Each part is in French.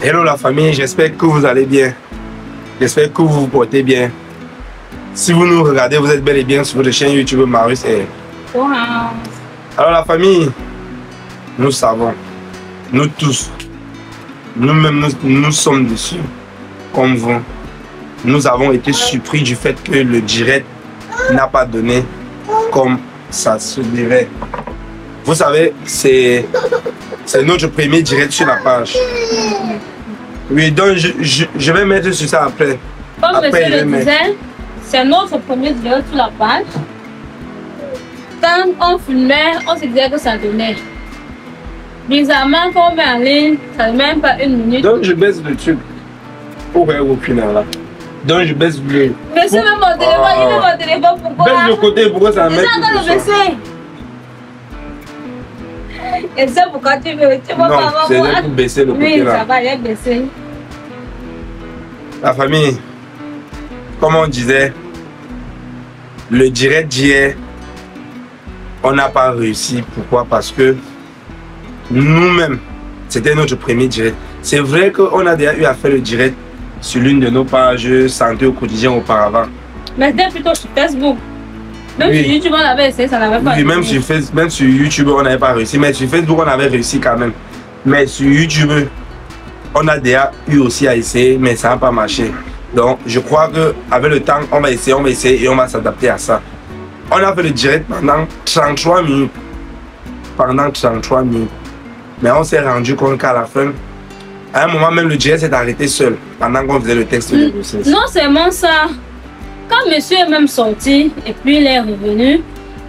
Hello la famille, j'espère que vous allez bien. J'espère que vous vous portez bien. Si vous nous regardez, vous êtes bel et bien sur votre chaîne YouTube Marius Air. Wow. Alors la famille, nous savons, nous tous, nous-mêmes nous sommes dessus, comme vous. Nous avons été surpris du fait que le direct n'a pas donné comme ça se devait. Vous savez, c'est notre premier direct sur la page. Oui, donc je vais mettre sur ça après. Comme après, monsieur le disait, c'est notre premier direct sur la page. Quand on filmait, on se disait que ça donnait. Bizarrement, quand on met en ligne, ça ne met même pas une minute. Donc je baisse le truc pour faire au final là. Donc je baisse le... Mais c'est même mon téléphone, il est mon téléphone, pourquoi? Baisse le côté, pourquoi ça met... C'est ça que le baisser. Et c'est pourquoi tu veux Non, c'est pour baisser le côté oui, là. Oui, ça va, il est baissé. La famille, comme on disait, le direct d'hier, on n'a pas réussi. Pourquoi? Parce que nous-mêmes, c'était notre premier direct. C'est vrai qu'on a déjà eu à faire le direct sur l'une de nos pages santé au quotidien auparavant. Mais c'était plutôt sur Facebook. Même oui. sur YouTube, on avait essayé, ça n'avait pas réussi. Même sur YouTube, on n'avait pas réussi. Mais sur Facebook, on avait réussi quand même. Mais sur YouTube, on a déjà eu aussi à essayer, mais ça n'a pas marché. Donc, je crois qu'avec le temps, on va essayer et on va s'adapter à ça. On a fait le direct pendant 33 minutes. Pendant 33 minutes. Mais on s'est rendu compte qu'à la fin, à un moment même, le direct s'est arrêté seul pendant qu'on faisait le texte de grossesse. Non seulement ça, quand monsieur est même sorti et puis il est revenu,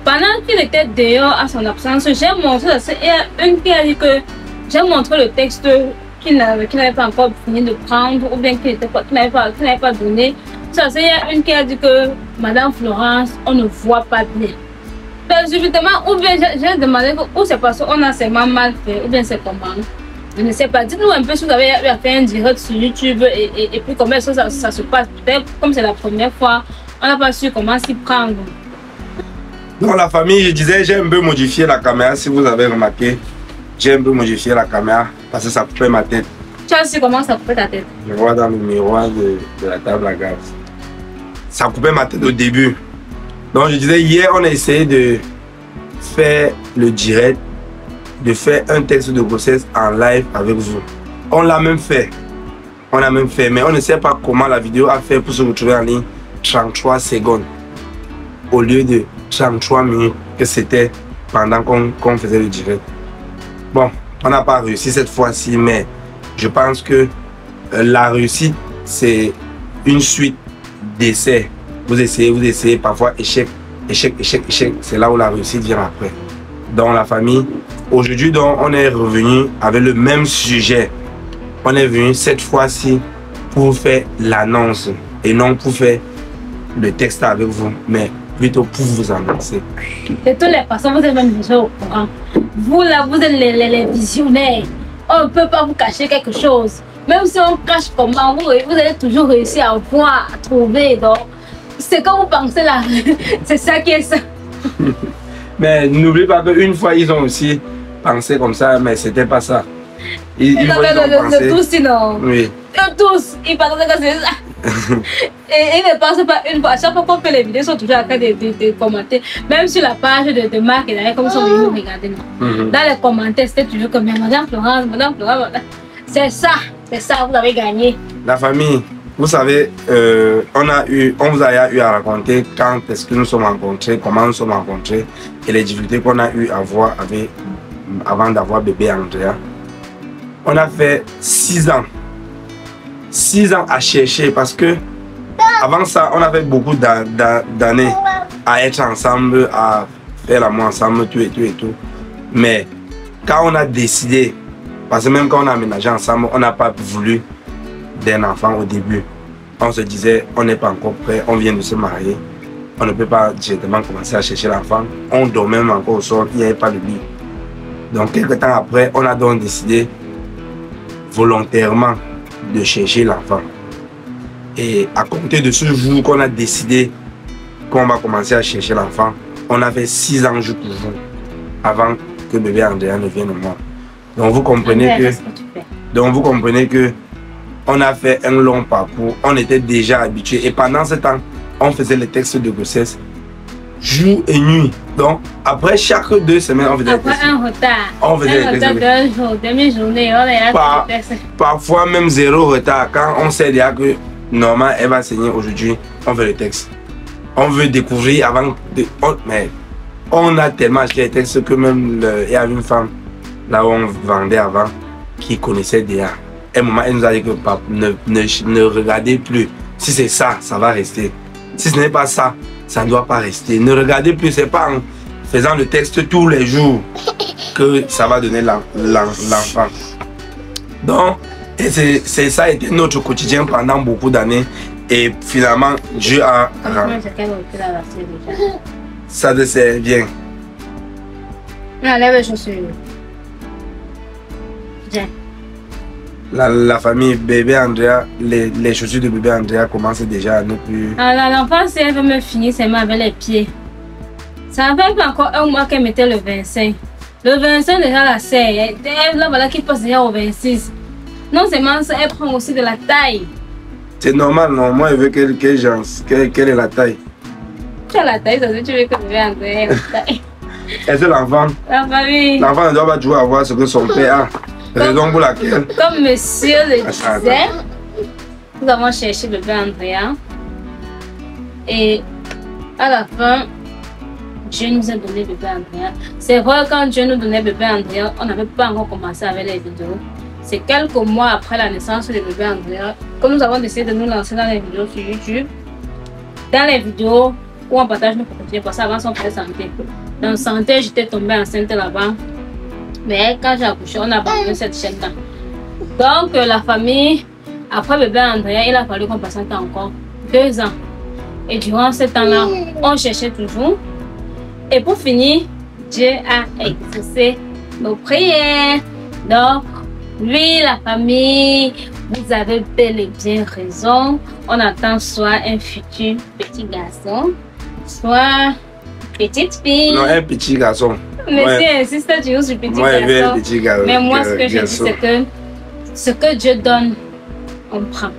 pendant qu'il était dehors à son absence, j'ai montré ça. Il y a une qui a dit que j'ai montré le texte qu'il n'avait pas encore fini de prendre ou bien qu'il n'avait pas donné. Ça, il y a une qui a dit que Madame Florence, on ne voit pas bien. Ben, subitement, ou bien j'ai demandé où c'est parce qu'on a seulement mal fait, ou bien c'est comment. Je ne sais pas. Dites-nous un peu si vous avez eu à faire un direct sur YouTube et puis comment ça se passe. Peut-être comme c'est la première fois, on n'a pas su comment s'y prendre. Dans la famille, je disais, j'ai un peu modifié la caméra, si vous avez remarqué. J'ai un peu modifié la caméra parce que ça coupait ma tête. Tu as su comment ça coupait ta tête? Je vois dans le miroir de la table à gaz. Ça coupait ma tête au début. Donc je disais, hier, on a essayé de faire le direct, de faire un texte de grossesse en live avec vous. On l'a même fait. On l'a même fait, mais on ne sait pas comment la vidéo a fait pour se retrouver en ligne 33 secondes au lieu de 33 minutes que c'était pendant qu'on faisait le direct. Bon, on n'a pas réussi cette fois-ci, mais je pense que la réussite, c'est une suite d'essais. Vous essayez, parfois échec, échec, échec, échec. C'est là où la réussite vient après. Dans la famille, aujourd'hui, on est revenu avec le même sujet. On est venu cette fois-ci pour faire l'annonce et non pour faire le texte avec vous, mais plutôt pour vous annoncer. De toutes les façons, vous êtes même déjà au courant. Vous là, vous êtes les visionnaires. On ne peut pas vous cacher quelque chose. Même si on cache comment, vous allez toujours réussir à voir, à trouver. Donc, c'est comme vous pensez là. C'est ça qui est ça. Mais n'oubliez pas qu'une fois, ils ont aussi pensé comme ça, mais c'était pas ça. Ils de tous, sinon. Oui. De tous, ils pensaient que c'est ça. Et ils ne pensent pas une fois. À chaque fois qu'on fait les vidéos, ils sont toujours en train de commenter. Même sur la page de Marc et d'ailleurs, comme ils sont venus nous regarder. Dans les commentaires, c'était toujours comme Madame Florence, Madame Florence. C'est ça, vous avez gagné. La famille, vous savez, on vous a eu à raconter quand est-ce que nous sommes rencontrés, comment nous sommes rencontrés et les difficultés qu'on a eu à avoir avant d'avoir bébé Andrea. On a fait 6 ans. 6 ans à chercher parce que avant ça, on avait beaucoup d'années à être ensemble, à faire l'amour ensemble, tout et tout et tout. Mais quand on a décidé, parce que même quand on a aménagé ensemble, on n'a pas voulu d'un enfant au début. On se disait, on n'est pas encore prêt, on vient de se marier. On ne peut pas directement commencer à chercher l'enfant. On dormait même encore au sol, il n'y avait pas de lit. Donc quelques temps après, on a donc décidé volontairement de chercher l'enfant. Et à compter de ce jour qu'on a décidé qu'on va commencer à chercher l'enfant, on a fait 6 ans jour pour jour avant que bébé Andrea ne vienne au monde. Donc vous comprenez que on a fait un long parcours, on était déjà habitués. Et pendant ce temps, on faisait les textes de grossesse jour et nuit. Donc, après chaque 2 semaines, on faisait après les textes. un retard. On faisait les textes. Un retard de demi-journée. On est là. Parfois même 0 retard. Quand on sait déjà que normalement elle va enseigner aujourd'hui, on fait le texte. On veut découvrir avant de... mais on a tellement acheté les textes que même il y avait une femme là où on vendait avant qui connaissait déjà. À un moment, elle nous a dit que papa, ne regardez plus. Si c'est ça, ça va rester. Si ce n'est pas ça, ça ne doit pas rester. Ne regardez plus, c'est pas en faisant le texte tous les jours que ça va donner l'enfant. Donc, c'est ça a été notre quotidien pendant beaucoup d'années. Et finalement, Dieu a... Ça te sert bien. Enlève les chaussures. Viens. La famille bébé Andrea, les chaussures de bébé Andrea commencent déjà à ne plus... Alors l'enfant, si elle veut me finir seulement avec les pieds. Ça fait pas encore un mois qu'elle mettait le 25. Le 25 déjà la serre. Là voilà qui passe déjà au 26. Non seulement ça, elle prend aussi de la taille. C'est normal, non? Moi je veux quelle est la taille? Quelle la taille, ça veut dire que tu veux que bébé Andrea ait la taille. Est-ce que l'enfant? La famille. L'enfant ne doit pas toujours avoir ce que son père a. Raison pour laquelle. Comme monsieur le disait, nous avons cherché bébé Andrea. Et à la fin, Dieu nous a donné bébé Andrea. C'est vrai, quand Dieu nous donnait bébé Andrea, on n'avait pas encore commencé avec les vidéos. C'est quelques mois après la naissance de bébé Andrea que nous avons décidé de nous lancer dans les vidéos sur YouTube. Dans les vidéos où on partage nos quotidiens, parce qu'avant son frère santé. Dans santé, j'étais tombée enceinte là-bas. Mais quand j'ai accouché, on a abandonné cette chaîne-là. Donc la famille, après bébé Andrea, il a fallu qu'on patiente encore 2 ans. Et durant ce temps-là, on cherchait toujours. Et pour finir, Dieu a exaucé nos prières. Donc, oui, la famille, vous avez bel et bien raison. On attend soit un futur petit garçon, soit une petite fille. Non, un petit garçon. Monsieur insiste toujours sur petit garçon. Mais moi, ce que je dis, c'est que ce que Dieu donne, on prend.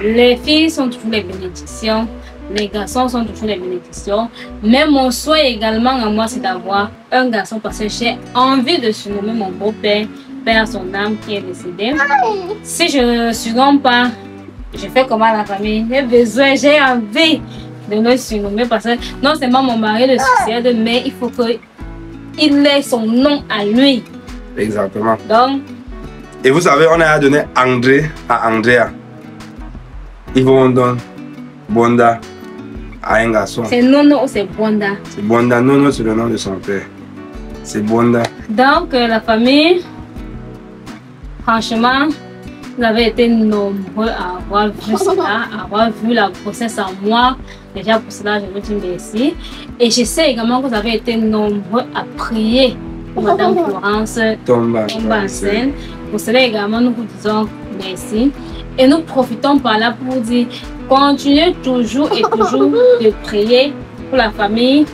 Les filles sont toujours les bénédictions. Les garçons sont toujours les bénédictions. Mais mon souhait également à moi, c'est d'avoir un garçon parce que j'ai envie de surnommer mon beau-père, père à son âme qui est décédé. Si je ne surnomme pas, je fais comment la famille? J'ai besoin, j'ai envie de le surnommer parce que non seulement mon mari le succède, mais il faut qu'il ait son nom à lui. Exactement. Donc, et vous savez, on a donné André à Andrea. Il faut qu'on donne Bonda à un garçon. C'est Nono ou c'est Bonda? C'est Bonda. Nono, c'est le nom de son père. C'est Bonda. Donc, la famille, franchement, vous avez été nombreux à avoir vu cela, à avoir vu la grossesse en moi. Déjà, pour cela, je vous dis merci. Et je sais également que vous avez été nombreux à prier pour Madame Florence tombe enceinte. Pour cela également, nous vous disons merci. Et nous profitons par là pour vous dire, continuez toujours et toujours de prier pour la famille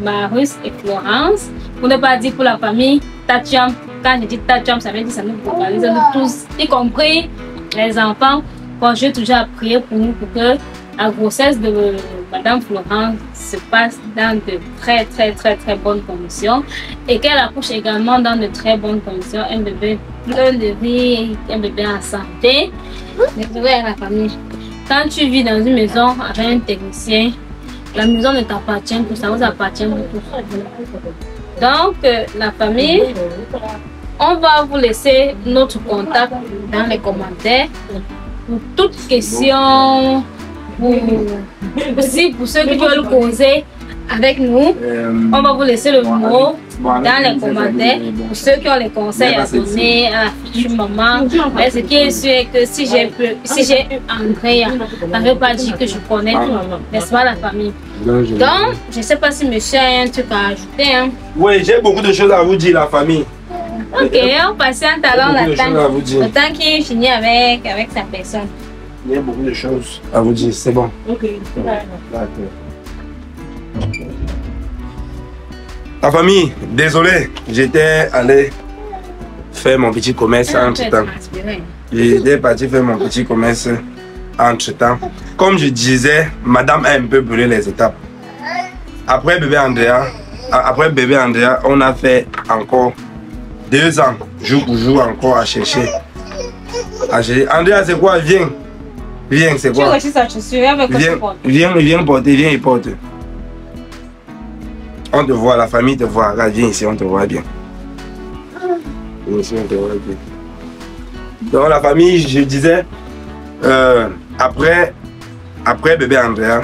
Marus et Florence. Pour ne pas dire pour la famille Tatiam. Quand je dis Tatiam, ça veut dire que ça nous focalise nous tous, y compris les enfants. Continuez toujours à prier pour nous pour que la grossesse de Madame Florence se passe dans de très bonnes conditions et qu'elle accouche également dans de très bonnes conditions. Un bébé plein de vie, un bébé en santé. Désolé à la famille. Quand tu vis dans une maison avec un technicien, la maison ne t'appartient que ça vous appartient beaucoup. Donc, la famille, on va vous laisser notre contact dans les commentaires pour toute question. Aussi pour ceux qui veulent causer avec nous, on va vous laisser le mot dans les commentaires. Pour ceux qui ont les conseils à donner à la future maman, mais ce qui est sûr est que si j'ai eu Andrea, ça ne veut pas dire que je connais tout, n'est-ce pas la famille? Donc, je ne sais pas si monsieur a un truc à ajouter. Hein. Oui, j'ai beaucoup de choses à vous dire, la famille. Ok, on patiente alors le temps qu'il finit avec sa personne. Il y a beaucoup de choses à vous dire, c'est bon. Ok. La famille, désolé, j'étais allé faire mon petit commerce entre-temps. J'étais parti faire mon petit commerce entre-temps. Comme je disais, madame a un peu brûlé les étapes. Après bébé Andrea, on a fait encore 2 ans, jour pour jour, encore à chercher. Andrea, c'est quoi? Viens. Viens, c'est quoi? Viens porter, viens et porte. On te voit, la famille te voit. Regarde, viens ici, on te voit bien. Ici, on te voit bien. Donc la famille, je disais, après bébé Andrea,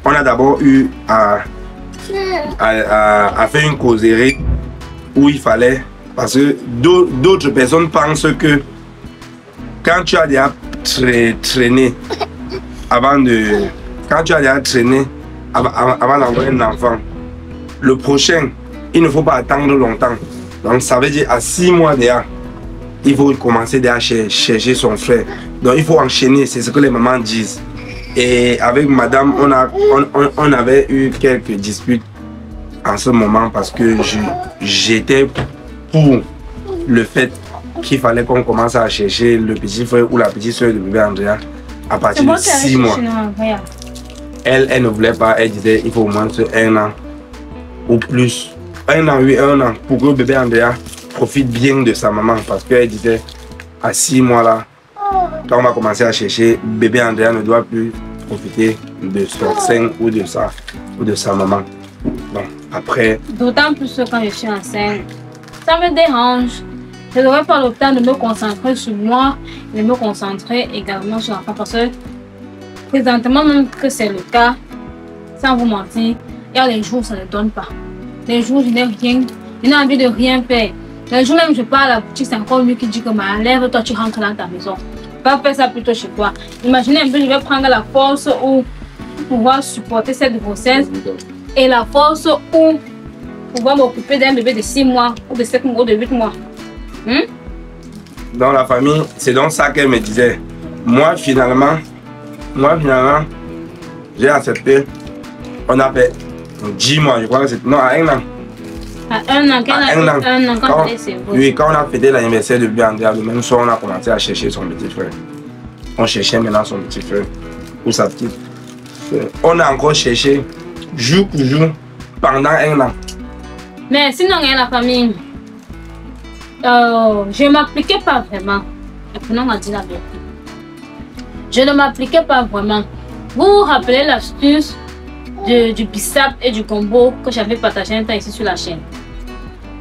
on a d'abord eu à faire une causerie où il fallait, parce que d'autres personnes pensent que quand tu as déjà traîné avant d'envoyer un enfant, le prochain, il ne faut pas attendre longtemps. Donc ça veut dire à 6 mois déjà, il faut commencer déjà à chercher son frère. Donc il faut enchaîner, c'est ce que les mamans disent. Et avec madame, on avait eu quelques disputes en ce moment parce que j'étais pour le fait qu'il fallait qu'on commence à chercher le petit frère ou la petite soeur de bébé Andrea à partir de 6 mois. Elle ne voulait pas, elle disait il faut au moins 1 an ou plus. 1 an, oui, 1 an, pour que bébé Andrea profite bien de sa maman parce qu'elle disait à 6 mois là, quand on va commencer à chercher, bébé Andrea ne doit plus profiter de son sein ou de sa maman. Bon, après... D'autant plus quand je suis enceinte, ça me dérange. Je n'aurai pas le temps de me concentrer sur moi, de me concentrer également sur l'enfant parce que présentement, même que c'est le cas, sans vous mentir, il y a des jours où ça ne donne pas. Les jours où je n'ai rien, je n'ai envie de rien faire. Les jours même je pars à la boutique, c'est encore lui qui dit que lève-toi, tu rentres dans ta maison. Va faire ça plutôt chez toi. Imaginez un peu, je vais prendre la force pour pouvoir supporter cette grossesse et la force pour pouvoir m'occuper d'un bébé de 6 mois ou de 7 mois ou de 8 mois. Dans la famille, c'est donc ça qu'elle me disait. Moi finalement, j'ai accepté. On a fait 10 mois, je crois que c'était... Non, à 1 an. À 1 an, quand on a fêté l'anniversaire de Andrea, le même soir, on a commencé à chercher son petit frère. On cherchait maintenant son petit frère ou sa petite. On a encore cherché jour pour jour pendant 1 an. Mais sinon, la famille, je ne m'appliquais pas vraiment. On a dit la vérité. Je ne m'appliquais pas vraiment. Vous vous rappelez l'astuce du bissap et du combo que j'avais partagé un temps ici sur la chaîne.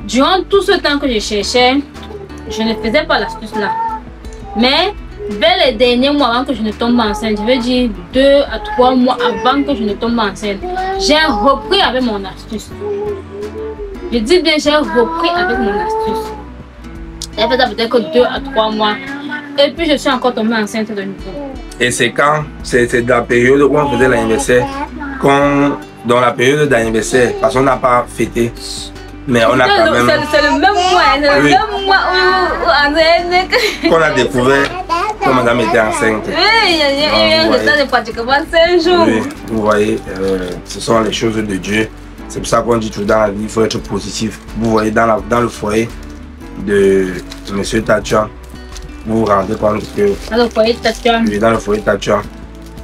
Durant tout ce temps que je cherchais, je ne faisais pas l'astuce là. Mais vers les derniers mois avant que je ne tombe enceinte, je veux dire 2 à 3 mois avant que je ne tombe enceinte, j'ai repris avec mon astuce. Je dis bien j'ai repris avec mon astuce. J'ai fait ça peut-être que 2 à 3 mois. Et puis je suis encore tombée enceinte de nouveau. Et c'est quand? C'est dans la période où on faisait l'anniversaire. Dans la période d'anniversaire, parce qu'on n'a pas fêté, mais on a quand même... C'est le même mois, c'est le même mois où qu'on a découvert que madame était enceinte. Oui, j'étais pratiquement 5 jours. Oui, vous voyez, ce sont les choses de Dieu. C'est pour ça qu'on dit tout dans la vie, il faut être positif. Vous voyez, dans le foyer de M. Tatuan, vous vous rendez compte que... Dans le foyer de Tatuan. Oui, dans le foyer de Tatuan.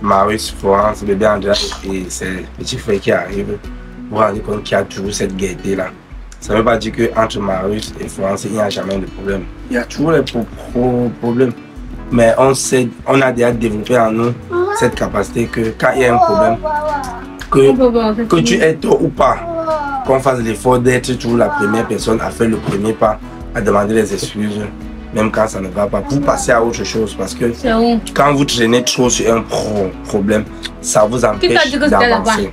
Marius, Florence, bébé Andrea et ses petits frères qui arrivent, vous vous rendez compte qu'il y a toujours cette gaieté là. Ça ne veut pas dire qu'entre Marius et Florence, il n'y a jamais de problème. Il y a toujours les problèmes. Mais on a déjà développé en nous cette capacité que quand il y a un problème, que tu aies tort ou pas, qu'on fasse l'effort d'être toujours la première personne à faire le premier pas, à demander les excuses. Même quand ça ne va pas, pour passer à autre chose, parce que quand vous traînez trop sur un problème, ça vous empêche d'avancer.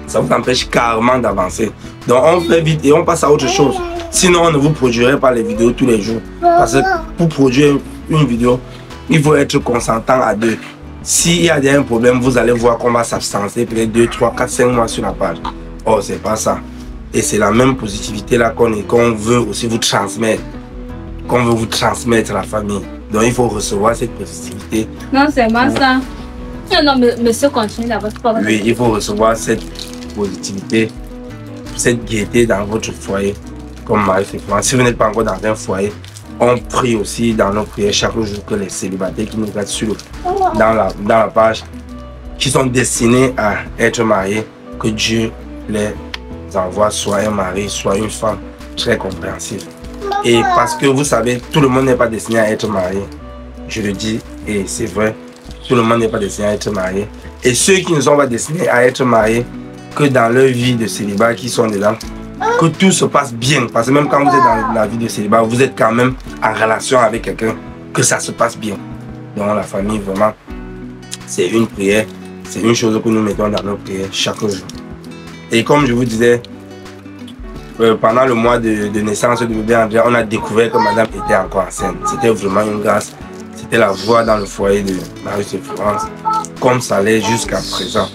Ça vous empêche carrément d'avancer. Donc on fait vite et on passe à autre chose. Sinon on ne vous produirait pas les vidéos tous les jours. Parce que pour produire une vidéo, il faut être consentant à 2. S'il y a un problème, vous allez voir qu'on va s'absenter peut-être 2, 3, 4, 5 mois sur la page. Oh, c'est pas ça. Et c'est la même positivité là qu'on veut aussi vous transmettre. Qu'on veut vous transmettre à la famille. Donc il faut recevoir cette positivité. Non, c'est pas ça. Non, monsieur continue là-bas. Oui, il faut recevoir cette positivité, cette gaieté dans votre foyer. Comme Marie fait. Si vous n'êtes pas encore dans un foyer, On prie aussi dans nos prières chaque jour que les célibataires qui nous regardent dans la page, qui sont destinés à être mariés, que Dieu les envoie soit un mari, soit une femme très compréhensive. Et parce que vous savez, tout le monde n'est pas destiné à être marié. Je le dis et c'est vrai, tout le monde n'est pas destiné à être marié. Et ceux qui ne sont pas destinés à être mariés, que dans leur vie de célibat qui sont dedans, que tout se passe bien. Parce que même quand vous êtes dans la vie de célibat, vous êtes quand même en relation avec quelqu'un, que ça se passe bien. Dans la famille, vraiment, c'est une prière, c'est une chose que nous mettons dans nos prières chaque jour. Et comme je vous disais, pendant le mois de naissance de bébé Andrea, on a découvert que madame était encore enceinte. C'était vraiment une grâce. C'était la voix dans le foyer de Marius de Florence, comme ça l'est jusqu'à présent.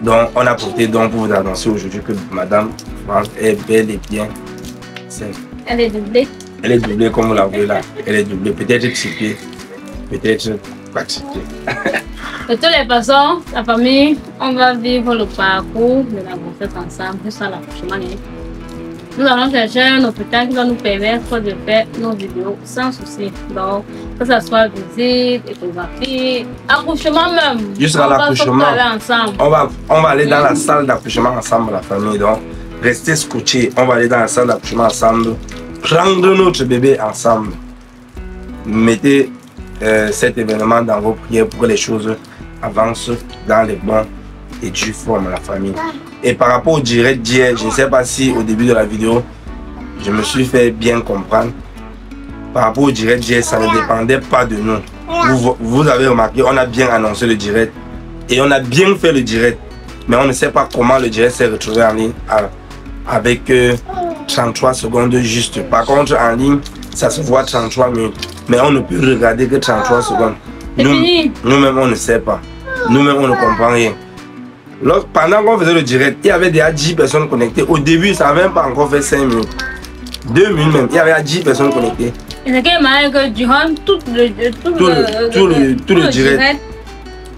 Donc, on a porté donc pour vous annoncer aujourd'hui que madame France est bel et bien enceinte. Elle est doublée. Elle est doublée comme vous la voyez là. Elle est doublée, peut-être typée, peut-être pas typée. De toutes les façons, la famille, on va vivre le parcours de la grossesse ensemble jusqu'à l'accouchement. Nous allons chercher un hôpital qui va nous permettre de faire nos vidéos sans souci. Donc, que ce soit visite, échographie, accouchement même. Jusqu'à l'accouchement, on va aller dans la salle d'accouchement ensemble, la famille. Donc, restez scotchés. On va aller dans la salle d'accouchement ensemble. Prendre notre bébé ensemble. Mettez cet événement dans vos prières pour que les choses avancent dans les bons et due forme la famille. Et par rapport au direct d'hier, je ne sais pas si au début de la vidéo, je me suis fait bien comprendre. Par rapport au direct d'hier, ça ne dépendait pas de nous. Vous avez remarqué, on a bien annoncé le direct. Et on a bien fait le direct. Mais on ne sait pas comment le direct s'est retrouvé en ligne avec 33 secondes juste. Par contre, en ligne, ça se voit 33 minutes. Mais on ne peut regarder que 33 secondes. Nous-mêmes, on ne sait pas. Nous-mêmes, on ne comprend rien. Pendant qu'on faisait le direct, il y avait déjà 10 personnes connectées. Au début, ça n'avait pas encore fait 5 minutes. 2 minutes même, il y avait 10 personnes connectées. Et c'est que durant tout le direct,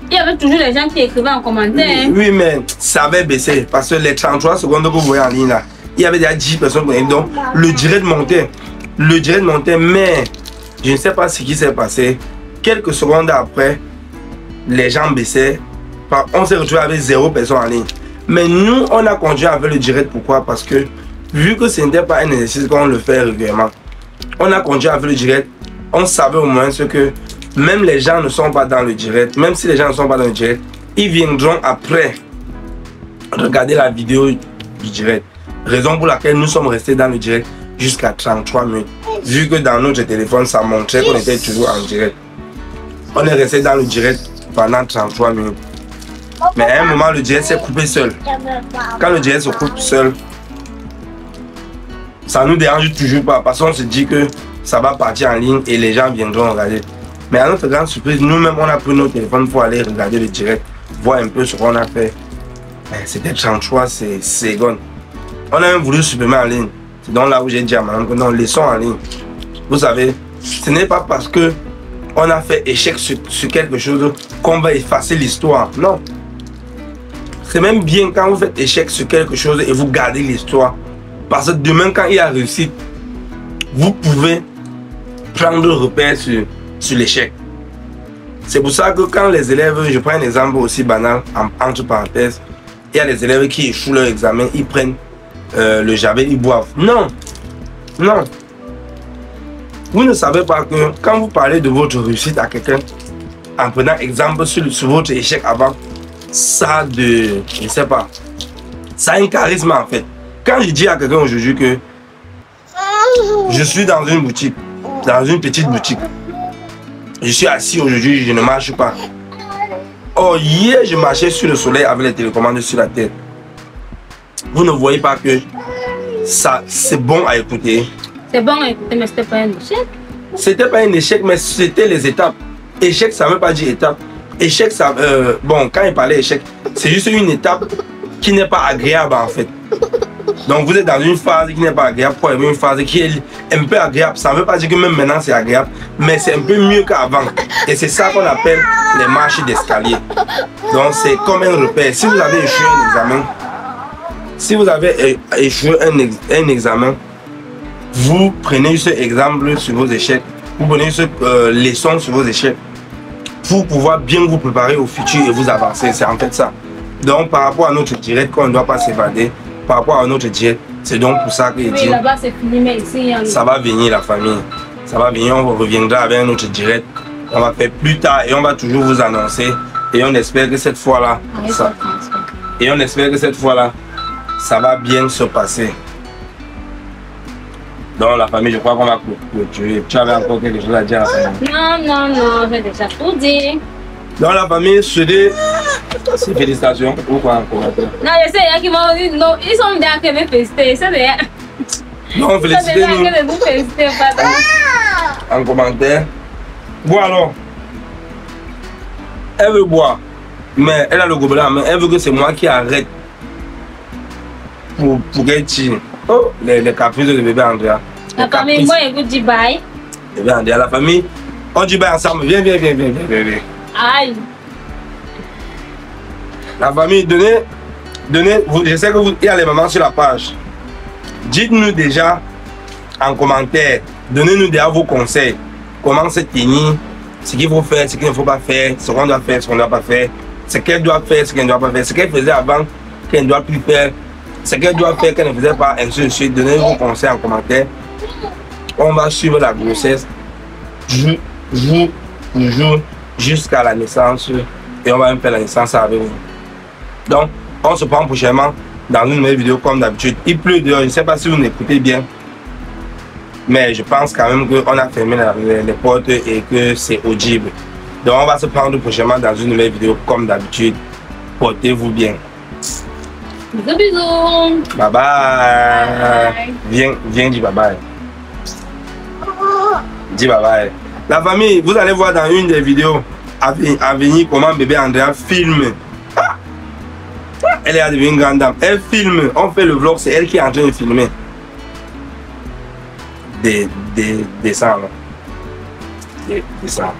il y avait toujours les gens qui écrivaient en commentaire. Oui, mais ça avait baissé. Parce que les 33 secondes que vous voyez en ligne là, il y avait déjà 10 personnes connectées. Donc, le direct montait. Le direct montait, mais je ne sais pas ce qui s'est passé. Quelques secondes après, les gens baissaient. On s'est retrouvé avec 0 personne en ligne. Mais nous, on a continué avec le direct. Pourquoi? Parce que vu que ce n'était pas un exercice qu'on le fait régulièrement, on a continué avec le direct. On savait au moins ce que même les gens ne sont pas dans le direct. Même si les gens ne sont pas dans le direct, ils viendront après regarder la vidéo du direct. Raison pour laquelle nous sommes restés dans le direct jusqu'à 33 minutes. Vu que dans notre téléphone, ça montrait qu'on était toujours en direct. On est resté dans le direct pendant 33 minutes. Mais à un moment, le direct s'est coupé seul. Quand le direct se coupe seul, ça ne nous dérange toujours pas parce qu'on se dit que ça va partir en ligne et les gens viendront regarder. Mais à notre grande surprise, nous-mêmes, on a pris nos téléphones pour aller regarder le direct, voir un peu ce qu'on a fait. C'était 33 secondes. On a même voulu supprimer en ligne. C'est donc là où j'ai dit à madame que non, laissons en ligne. Vous savez, ce n'est pas parce que on a fait échec sur quelque chose qu'on va effacer l'histoire. Non. C'est même bien quand vous faites échec sur quelque chose et vous gardez l'histoire. Parce que demain, quand il y a réussite, vous pouvez prendre repère sur l'échec. C'est pour ça que quand les élèves, je prends un exemple aussi banal, entre parenthèses, il y a les élèves qui échouent leur examen, ils prennent le javel, ils boivent. Non. Non. Vous ne savez pas que quand vous parlez de votre réussite à quelqu'un, en prenant exemple sur votre échec avant, ça a je sais pas, ça a un charisme en fait. Quand je dis à quelqu'un aujourd'hui que je suis dans une boutique, dans une petite boutique, je suis assis aujourd'hui, je ne marche pas. Oh, hier je marchais sur le soleil avec les télécommandes sur la tête. Vous ne voyez pas que ça c'est bon à écouter. C'est bon à écouter, mais c'était pas un échec. C'était pas un échec, mais c'était les étapes. Échec, ça ne veut pas dire étape. Échec, ça, bon, quand il parlait échec, c'est juste une étape qui n'est pas agréable en fait. Donc vous êtes dans une phase qui n'est pas agréable pour arriver à une phase qui est un peu agréable. Ça ne veut pas dire que même maintenant c'est agréable, mais c'est un peu mieux qu'avant. Et c'est ça qu'on appelle les marches d'escalier. Donc c'est comme un repère. Si vous avez échoué un examen, si vous avez échoué un examen, vous prenez ce exemple sur vos échecs, vous prenez ce leçon sur vos échecs pour pouvoir bien vous préparer au futur et vous avancer. C'est en fait ça. Donc par rapport à notre direct, qu'on ne doit pas s'évader, par rapport à notre direct, c'est donc pour ça que je dis, là-bas c'est fini, mais ici, ça va venir la famille. Ça va venir, on reviendra avec un autre direct. On va faire plus tard et on va toujours vous annoncer. Et on espère que cette fois-là, ça va bien se passer. Donc la famille, je crois qu'on va clôturer. Tu avais encore quelque chose à dire à la famille? Non, j'ai déjà tout dit. Donc la famille, je dis, c'est félicitations. Pourquoi en commentaire? Non, je sais, il y a qui m'ont dit, non, ils sont bien que me féliciter. C'est bien. Non, félicitez-nous. En commentaire. Bon alors, elle veut boire, mais elle a le gobelet, mais elle veut que c'est moi qui arrête pour qu'elle tire. Oh, les caprices de bébé Andrea. La famille, moi, je vous dis bye. Bébé Andrea, la famille, on dit bye ensemble. Viens. Aïe. La famille, donnez, je sais que il y a les mamans sur la page. Dites-nous déjà en commentaire, donnez-nous déjà vos conseils. Comment se tenir, ce qu'il faut faire, ce qu'il ne faut pas faire, ce qu'on doit faire, ce qu'on ne doit pas faire, ce qu'elle doit faire, ce qu'elle ne doit pas faire, ce qu'elle faisait avant, qu'elle ne doit plus faire, ce qu'elle doit faire, qu'elle ne faisait pas, ainsi de suite. Donnez vos conseils en commentaire. On va suivre la grossesse jour jusqu'à la naissance et on va même faire la naissance avec vous. Donc, on se prend prochainement dans une nouvelle vidéo comme d'habitude. Il pleut dehors, je ne sais pas si vous m'écoutez bien. Mais je pense quand même qu'on a fermé les portes et que c'est audible. Donc on va se prendre prochainement dans une nouvelle vidéo comme d'habitude. Portez-vous bien. Bisous. Bye bye. Viens, dis bye bye. Dis bye bye. La famille, vous allez voir dans une des vidéos à venir comment bébé Andrea filme. Elle est devenue une grande dame. Elle filme. On fait le vlog, c'est elle qui est en train de filmer. Des sangs. Des sangs.